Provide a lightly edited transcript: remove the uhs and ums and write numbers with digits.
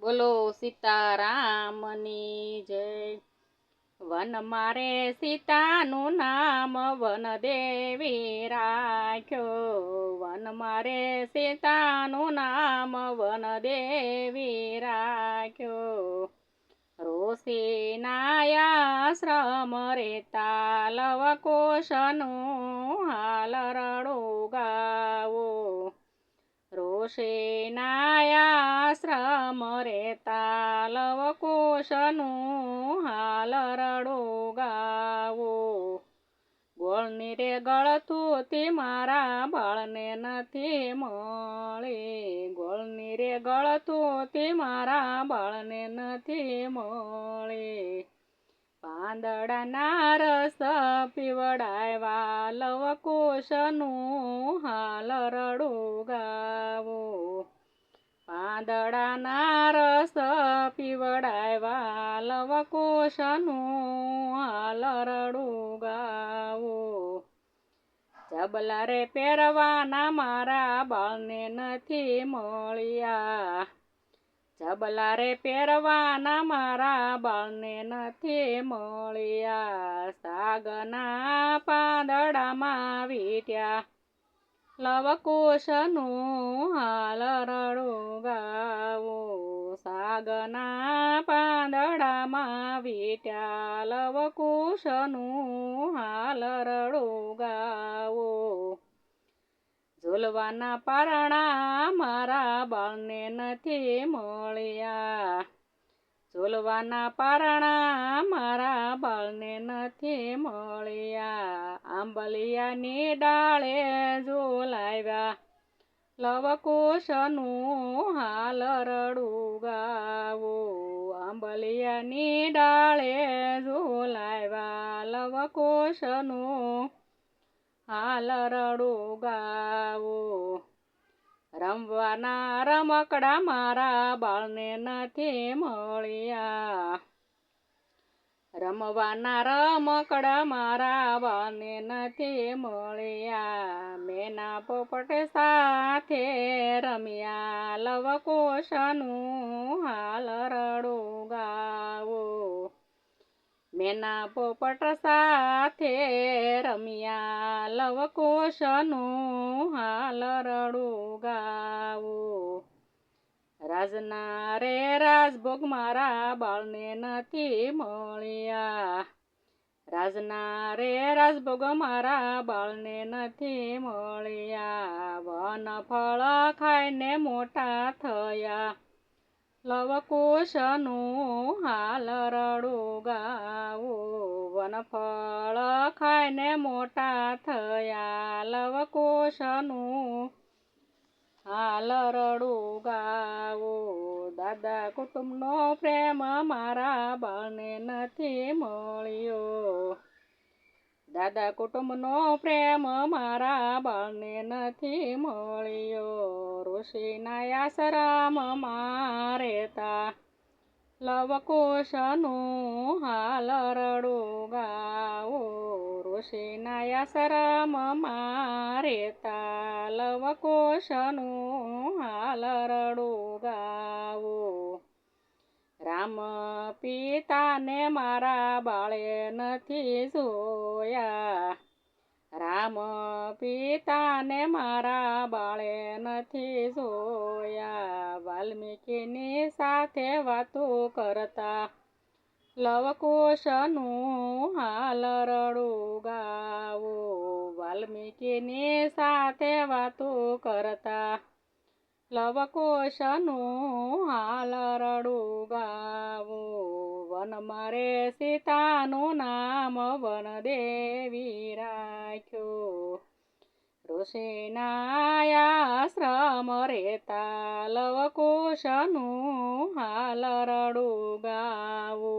બોલો સીતારામની જય। વન મારે સીતાનું નામ વનદેવી રાખ્યો। વન મારે સીતાનું નામ વનદેવી રાખ્યો। ઋષિનાયાશ્રમ રેતા લવકુશનું હાલ રડું ગાવો। ઋષિનાયાશ્રમ રેતા લવકુશનું હાલ રડું ગાવો। ગોળની રે ગળતું તે મારા બાળને નથી મળી। ગોળની રે ગળતું તે મારા બાળને નથી મળી। પાંદડાના રસ પીવડાવ્યા લવકુશનું હાલ રડું ગાવો। પાંદડાના રસ પીવડાવ્યા લવકુશનું હાલ રડું ગાવો। જબલા રે પહેરવાના મારા બાળને નથી મળ્યા। જબલા રે પહેરવાના મારા બાળને નથી મળ્યા। સાગના પાંદડામાં વીટ્યા લવકુશનું હાલ રડું ગાવો। સાગના પાંદડામાં વીટ્યા લવકુશનું હાલ રડું ગાવો। ઝૂલવાના પારણા મારા બાળને નથી મળ્યા। ઝૂલવાના પારણા મારા બાળને નથી મળ્યા। આંબલિયાની ડાળે ઝૂલાવ્યા લવકુશનું હાલ રડું ગાવો। આંબલિયાની ડાળે ઝૂલાવ્યા લવકુશનું હાલ રડું ગાવો। રમવાના રમકડા મારા બાળને નથી મળ્યા। રમવાના રમકડા મારા બાળને નથી મળ્યા। મેના પોપટ સાથે રમ્યા લવકુશનું હાલ રડું ગાવો। મેના પોપટ સાથે રમ્યા લવકુશનું હાલ રડું ગાવો। રાજના રે રાજભોગ મારા બાળને નથી મળ્યા। રાજના રે રાજભોગ મારા બાળને નથી મળ્યા। વનફળ ખાઈને મોટા થયા લવકુશનું હાલ રડું ગાવો। વનફળ ખાઈને મોટા થયા લવકુશનું હાલ રડું ગાવો। દાદા કુટુંબનો પ્રેમ મારા બાળને નથી મળ્યો। દાદા કુટુંબનો પ્રેમ મારા બાળને નથી મળ્યો। ઋષિના આશ્રમમાં રહેતા લવકુશનું હાલ રડું ગાવો। ઋષિના આશ્રમમાં રહેતા લવકુશનું હાલ રડું ગાવો। રામ પિતાને મારા બાળે નથી જોયા। રામ પિતાને મારા બાળે નથી જોયા। વાલ્મીકીની સાથે વાતો કરતા લવકુશનું હાલ રડું ગાવો। વાલ્મીકીની સાથે વાતો કરતા લવકુશનું હાલ રડું ગાવો। વન મારે સીતાનું નામ વનદેવી રાખ્યો। ઋષિનાયાશ્રમ રેતા લવકુશનું હાલ રડું ગાવો।